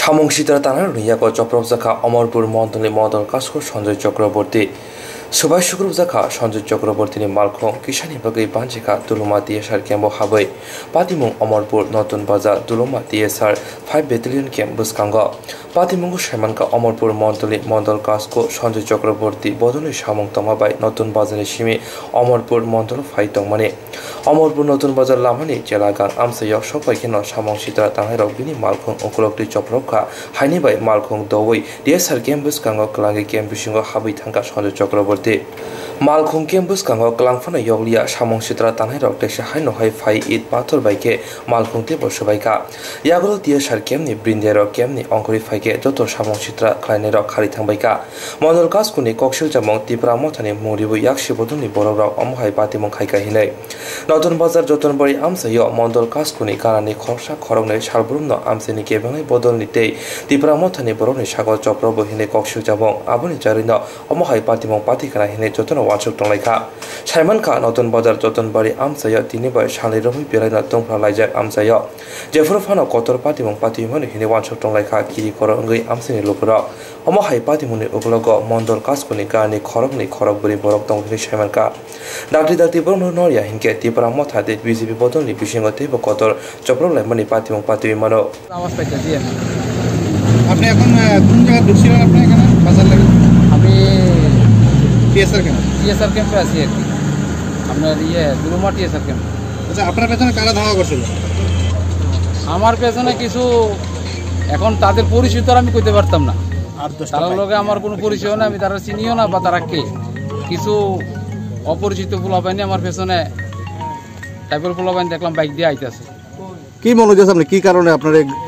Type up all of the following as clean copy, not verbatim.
সামংসিতারা তানার নিয়াক চক্রবজাখা অমরপুর মন্ডলী মদল কাসকো সঞ্জয় চক্রবর্তী সুভাষ শুক্রবজাখা সঞ্জয় চক্রবর্তীনি মালখং কিষানি বাগৈ বাঞ্জিখা দুলুমা টিএসআর ক্যাম্প হাबै পাতিমুং অমরপুর নতুন বাজার দুলুমা টিএসআর 5 ব্যাটালিয়ন ক্যাম্প বুসকাঙ্গ পাতিমুঙ্গু সাইমানকা অমরপুর মন্ডলী মদল কাসকো সঞ্জয় চক্রবর্তী বদলে সামং তমাবাই নতুন বাজারে সিমি অমরপুর মন্ডল ফাই তংমানে অমরপুর নতুন বাজার লামানি জেলাগান আমসাইয়াव সবাইকেন সামংসিতারা তানাইরাव বিনি মালখং অকুলকটি চক্রবখা হাইনিবাই মালখং দवै টিএসআর ক্যাম্প বুসकांग क्लांगि क्याम्प बिसिङाव हाबै थांगा सञ्जय चक्रबर्ती मालखं क्याम्प बुसकांग क्लांफाना यौलिया सामंसितारा तानाइराव टेक्सा हाइनहाय फाइ ईद पाथर बाइके मालखं ते बसबाइका यागुल टिएसआर क्याम्पनि ब्रिन्देराव क्याम्पनि अंकरि फाइके जत सामंसितारा ख्लाइनेराव खारि थांबाइका मन्दल कासकुनि कक्सिल जामं तिप्रा मथानि मुरिबो याक्सि बदलनि बरराव अमहाय पातिमं खाइका हिनै नतन बाजार जतनबारि आमसायाव मन्दल कासकुनि कारानि खरसा खरंनै सालब्रुमनो आमसेनि केबंनै बदलनि तै तिप्रा मथानि बरनि सागर चप्रबो हिनै कक्सिल जामं आबनि जारिनो अमहाय पातिमं पातिकाना हिनै जतन वाचक टंलाइखा साइमानखा नतन बाजार जतनबारि आमसायाव तिनिबाय सालिरमै बेरायना दंफ्रा लाइजाक आमसायाव जेफोर फानो कतर पातिमं पातिमन हिनै वाचक टंलाइखा किरि कर अंगै आमसेनि लोकराव अमहाय पातिमनि उगलग मन्दल कासकुनि गानि खरगनि खरगबरि बरक दं हिनै साइमानखा दागदि दागदि बरनो नरिया हिनके तिप्रा मथादे बिजेपि बदलनि बिसिङाव तेबो कतर चप्रलाइमनि पातिमं पातिमि मानो অবস্থাটা জি আপনি এখন কোন জায়গায় ঢুকছিলেন আপনি এখানে বাজার লাগে আমি টিএসআর ক্যাম্পে আছি আর কি আপনার দুলুমা টিএসআর ক্যাম্প আচ্ছা আপনার পেছনে কারা ধাওয়া করছিল আমার পেছনে কিছু এখন তাদের পরিচয় তো আমি কইতে পারতাম না তার লগে আমার কোনো পরিচয় না আমি তারা চিনিও না বা তারা কে কিছু অপরিচিত পোলাপাইনি আমার পেছনে টাইপের পোলাপাইনি দেখলাম বাইক দিয়ে আইতেছে কি মনে হচ্ছে আপনি কি কারণে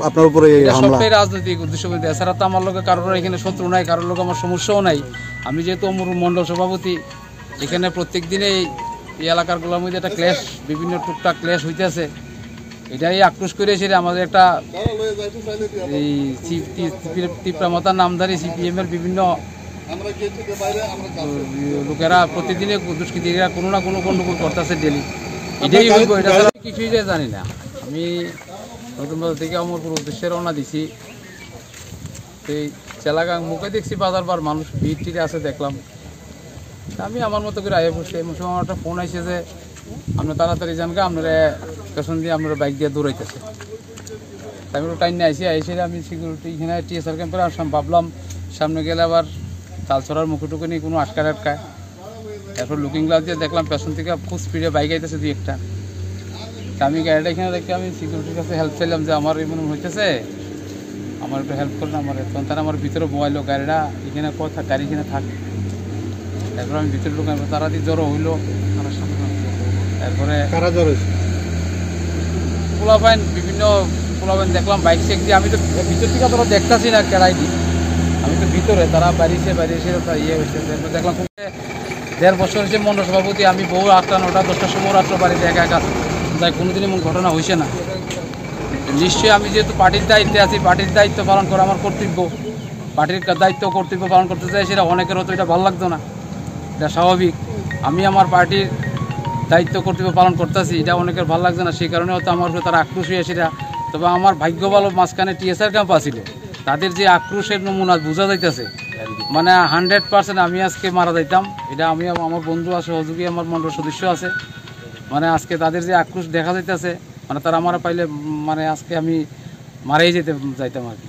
আপনার উপরে এই হামলা সবটাই রাজনৈতিক উদ্দেশ্য বলতে এছাড়া তো আমার লোকে কারোর এখানে শত্রু নাই কারোর লোক আমার সমস্যাও নাই আমি যেহেতু অমরপুর মণ্ডল সভাপতি এখানে প্রত্যেক দিনেই এই এলাকারগুলোর মধ্যে একটা ক্লেশ বিভিন্ন টুকটাক ক্লেশ হইতেছে এটাই আক্রোশ করে সেটা আমাদের একটা এই তিপ্রামতার নামধারী সিপিএম এর বিভিন্ন লোকেরা প্রতিদিনে দুষ্কৃতীরা কোনো না কোনো গন্ডগোল করতেছে ডেলি এটাই হইব এটা কিছুই জানি না আমি নতুন বাজার থেকে অমরপুর উদ্দেশ্যে রওনা দিছি সেই চেলাগাং মুখে দেখছি বাজার বার মানুষ ভিড় টিড়ে আছে দেখলাম আমি আমার মতো করে আয়ে বসে এমন সময় আমার একটা ফোন আসছে যে আপনার তাড়াতাড়ি জানকে আপনারা পেছন দিয়ে আপনারা বাইক দিয়ে দৌড়াইতেছে তাই আমি টাইম নিয়ে আইসি আমি সিকিউরিটি এখানে টিএসআর ক্যাম্পে আসলাম ভাবলাম সামনে গেলে আবার তালছড়ার মুখে টুকে নিয়ে কোনো আটকায় এরপর লুকিং গ্লাস দিয়ে দেখলাম পেছন থেকে খুব স্পিডে বাইক আইতেছে দুই একটা আমি গাড়িটা এখানে দেখে আমি সিকিউরিটির কাছে হেল্প চাইলাম যে আমার এই মনে হইতেছে আমার একটু হেল্প করেন আমার তখন তারা আমার ভিতরে বয়াইলো গাড়িটা এখানে কথা গাড়ি এখানে থাক তারপরে আমি ভিতরে ঢুকাই তারা দিয়ে জ্বর হইলো তারপরে পোলাপাইন বিভিন্ন পোলাপাইন দেখলাম বাইক চেক দিয়ে আমি তো ভিতর থেকে তোরা দেখতেছি না কেড়াই দিই আমি তো ভিতরে তারা বাড়িছে ইয়ে হয়েছে দেখলাম 1.5 বছর হয়েছে মণ্ডল সভাপতি আমি বহু 8টা 9টা 10টার সময় রাত্র বাড়িতে একা একা তাই কোনোদিন এমন ঘটনা হয়েছে না নিশ্চয়ই আমি যেহেতু পার্টির দায়িত্বে আছি পার্টির দায়িত্ব পালন করা আমার কর্তব্য পার্টির দায়িত্ব কর্তব্য পালন করতে চাই সেটা অনেকের হতো এটা ভালো লাগতো না এটা স্বাভাবিক আমি আমার পার্টির দায়িত্ব কর্তব্য পালন করতেছি এটা অনেকের ভালো লাগছে না সেই কারণে হয়তো আমার উপরে তারা আক্রোশ হয়ে সেটা তবে আমার ভাগ্য ভালো মাঝখানে টিএসআর ক্যাম্প আসছিল তাদের যে আক্রোশের নমুনা বোঝা যাইতেছে মানে 100% আমি আজকে মারা যাইতাম এটা আমি আমার বন্ধু আছে সহযোগী আমার মণ্ডল সদস্য আছে মানে আজকে তাদের যে আক্রোশ দেখা যাইতেছে মানে তারা আমার পাইলে মানে আজকে আমি মারাই যাইতাম আর কি।